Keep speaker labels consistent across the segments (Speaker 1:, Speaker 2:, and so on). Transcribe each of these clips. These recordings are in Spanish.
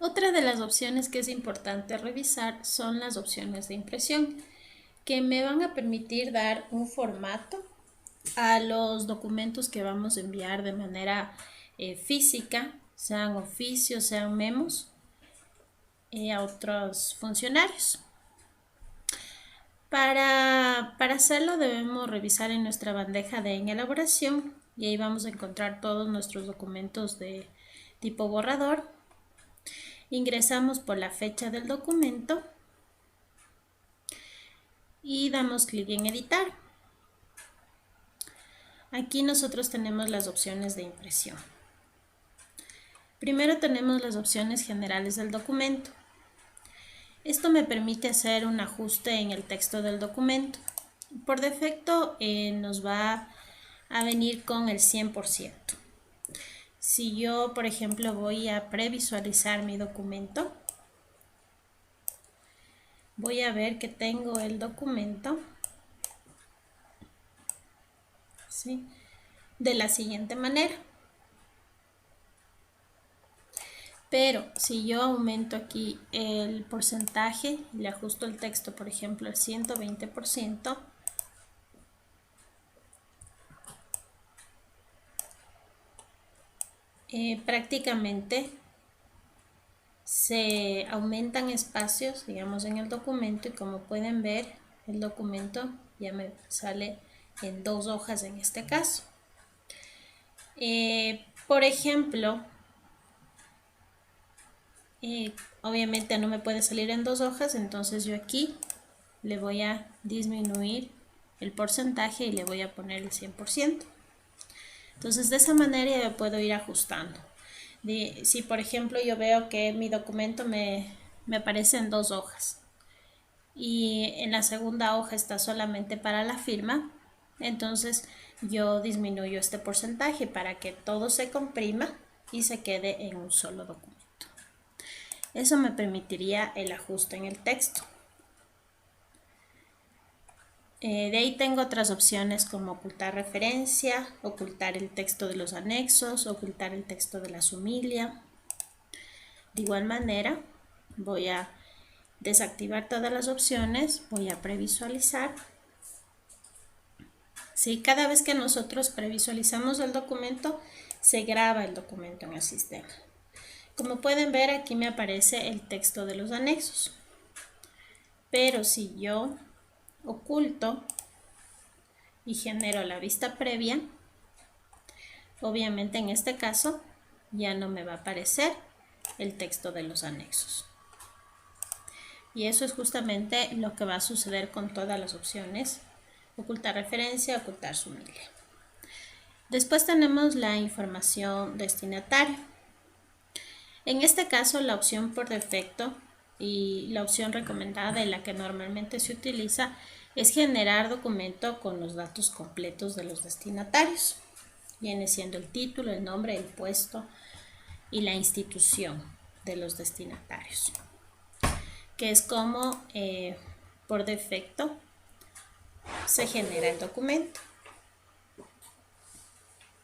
Speaker 1: Otra de las opciones que es importante revisar son las opciones de impresión, que me van a permitir dar un formato a los documentos que vamos a enviar de manera física, sean oficios, sean memos, a otros funcionarios. Para hacerlo debemos revisar en nuestra bandeja de en elaboración y ahí vamos a encontrar todos nuestros documentos de tipo borrador. Ingresamos por la fecha del documento y damos clic en editar. Aquí nosotros tenemos las opciones de impresión. Primero tenemos las opciones generales del documento. Esto me permite hacer un ajuste en el texto del documento. Por defecto nos va a venir con el 100%. Si yo, por ejemplo, voy a previsualizar mi documento, voy a ver que tengo el documento, ¿sí?, de la siguiente manera. Pero si yo aumento aquí el porcentaje y le ajusto el texto, por ejemplo, al 120%, prácticamente se aumentan espacios, digamos, en el documento, y como pueden ver, el documento ya me sale en 2 hojas en este caso. Por ejemplo, obviamente no me puede salir en 2 hojas, entonces yo aquí le voy a disminuir el porcentaje y le voy a poner el 100%. Entonces de esa manera ya puedo ir ajustando. Si por ejemplo yo veo que mi documento me aparece en 2 hojas y en la segunda hoja está solamente para la firma, entonces yo disminuyo este porcentaje para que todo se comprima y se quede en un solo documento. Eso me permitiría el ajuste en el texto. De ahí tengo otras opciones como ocultar referencia, ocultar el texto de los anexos, ocultar el texto de la sumilia. De igual manera, voy a desactivar todas las opciones, voy a previsualizar. ¿Sí? Cada vez que nosotros previsualizamos el documento, se graba el documento en el sistema. Como pueden ver, aquí me aparece el texto de los anexos. Pero si yo oculto y genero la vista previa, obviamente en este caso ya no me va a aparecer el texto de los anexos. Y eso es justamente lo que va a suceder con todas las opciones: ocultar referencia, ocultar sumilia. Después tenemos la información destinataria. En este caso, la opción por defecto y la opción recomendada, de la que normalmente se utiliza, es generar documento con los datos completos de los destinatarios. Viene siendo el título, el nombre, el puesto y la institución de los destinatarios, que es como por defecto se genera el documento.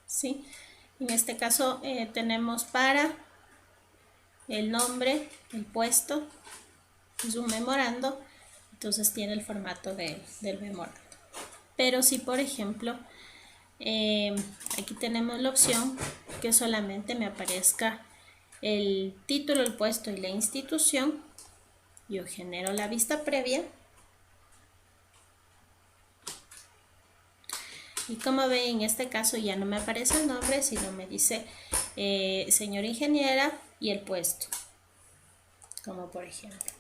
Speaker 1: ¿Sí? En este caso tenemos para el nombre, el puesto, es un memorando, entonces tiene el formato del memorando. Pero si por ejemplo aquí tenemos la opción que solamente me aparezca el título, el puesto y la institución, yo genero la vista previa y como ven, en este caso ya no me aparece el nombre, sino me dice señora ingeniera y el puesto, como por ejemplo.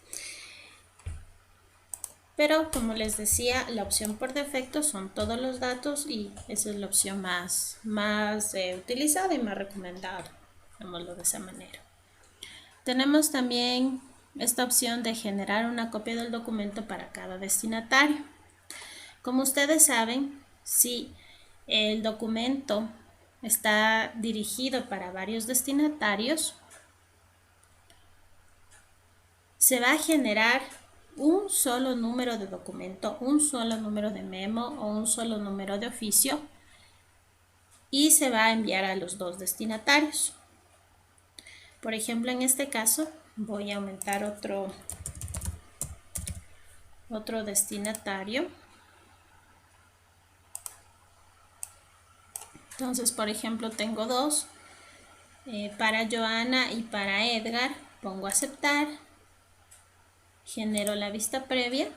Speaker 1: Pero como les decía, la opción por defecto son todos los datos y esa es la opción más utilizada y más recomendada, digámoslo de esa manera. Tenemos también esta opción de generar una copia del documento para cada destinatario. Como ustedes saben, si el documento está dirigido para varios destinatarios, se va a generar un solo número de documento, un solo número de memo o un solo número de oficio y se va a enviar a los 2 destinatarios. Por ejemplo, en este caso voy a aumentar otro destinatario. Entonces, por ejemplo, tengo dos. Para Joana y para Edgar, pongo aceptar. Genero la vista previa.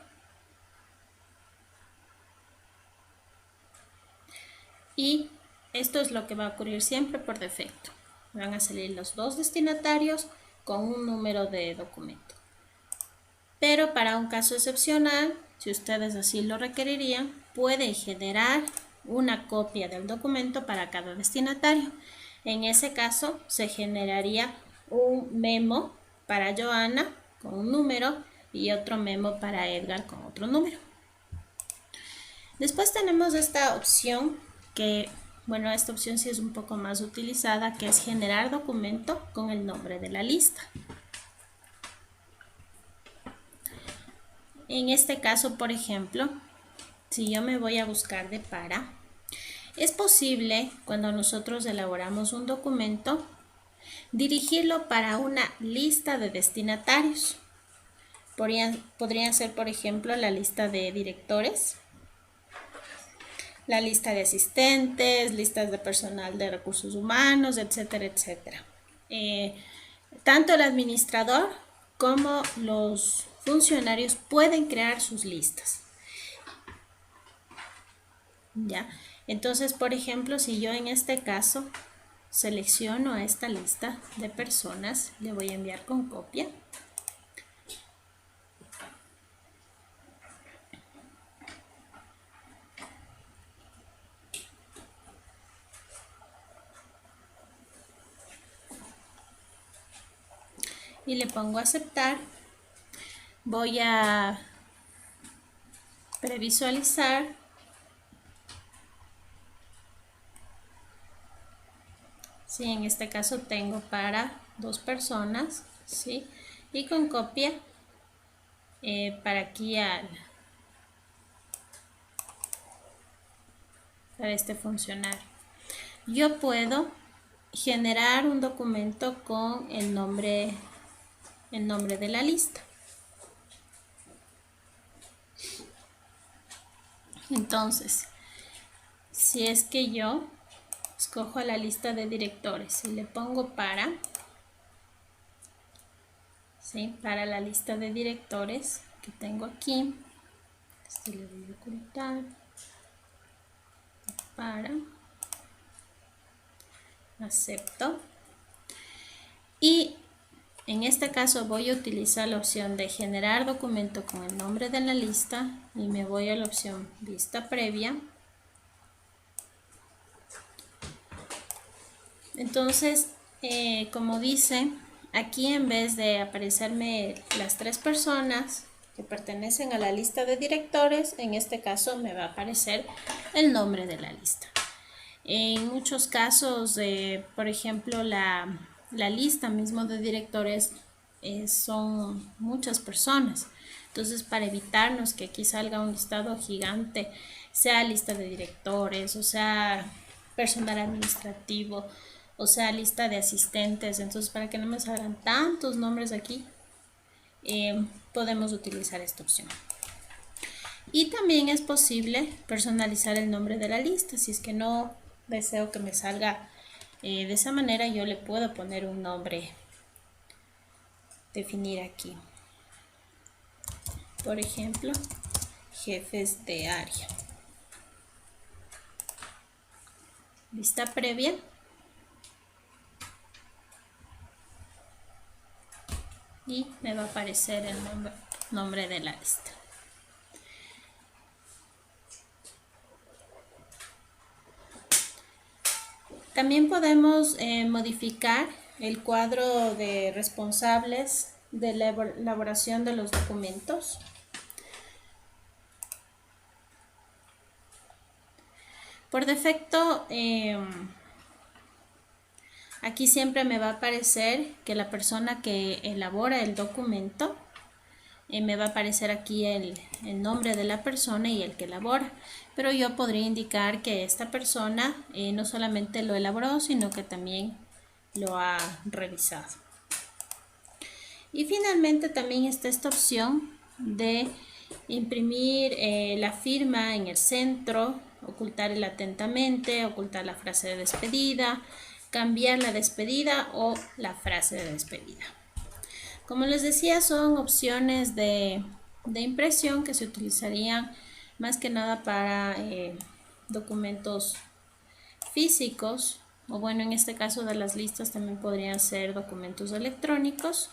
Speaker 1: Y esto es lo que va a ocurrir siempre por defecto. Van a salir los dos destinatarios con un número de documento. Pero para un caso excepcional, si ustedes así lo requerirían, pueden generar una copia del documento para cada destinatario. En ese caso, se generaría un memo para Joana con un número y otro memo para Edgar con otro número. Después tenemos esta opción que, bueno, esta opción sí es un poco más utilizada, que es generar documento con el nombre de la lista. En este caso, por ejemplo, si yo me voy a buscar de para, es posible cuando nosotros elaboramos un documento dirigirlo para una lista de destinatarios. Podrían ser, por ejemplo, la lista de directores, la lista de asistentes, listas de personal de recursos humanos, etcétera, etcétera. Tanto el administrador como los funcionarios pueden crear sus listas. ¿Ya? Entonces, por ejemplo, si yo en este caso selecciono a esta lista de personas, le voy a enviar con copia. Y le pongo aceptar. Voy a previsualizar. Sí, en este caso tengo para 2 personas, ¿sí? Y con copia para aquí para este funcionario. Yo puedo generar un documento con el nombre de la lista. Entonces, si es que yo escojo la lista de directores y le pongo para, ¿sí? Para la lista de directores que tengo aquí, este le voy a ocultar, para, acepto, y en este caso voy a utilizar la opción de generar documento con el nombre de la lista y me voy a la opción vista previa. Entonces, como dice, aquí en vez de aparecerme las 3 personas que pertenecen a la lista de directores, en este caso me va a aparecer el nombre de la lista. En muchos casos, por ejemplo, la lista mismo de directores son muchas personas. Entonces, para evitarnos que aquí salga un listado gigante, sea lista de directores, o sea, personal administrativo, o sea, lista de asistentes, entonces para que no me salgan tantos nombres aquí, podemos utilizar esta opción. Y también es posible personalizar el nombre de la lista. Si es que no deseo que me salga de esa manera, yo le puedo poner un nombre, definir aquí. Por ejemplo, jefes de área. Vista previa. Y me va a aparecer el nombre de la lista. También podemos modificar el cuadro de responsables de la elaboración de los documentos. Por defecto, aquí siempre me va a aparecer que la persona que elabora el documento, me va a aparecer aquí el nombre de la persona y el que elabora. Pero yo podría indicar que esta persona no solamente lo elaboró, sino que también lo ha revisado. Y finalmente también está esta opción de imprimir la firma en el centro, ocultar el atentamente, ocultar la frase de despedida, cambiar la despedida o la frase de despedida. Como les decía, son opciones de impresión que se utilizarían más que nada para documentos físicos, o bueno, en este caso de las listas también podrían ser documentos electrónicos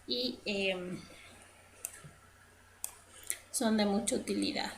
Speaker 1: y son de mucha utilidad.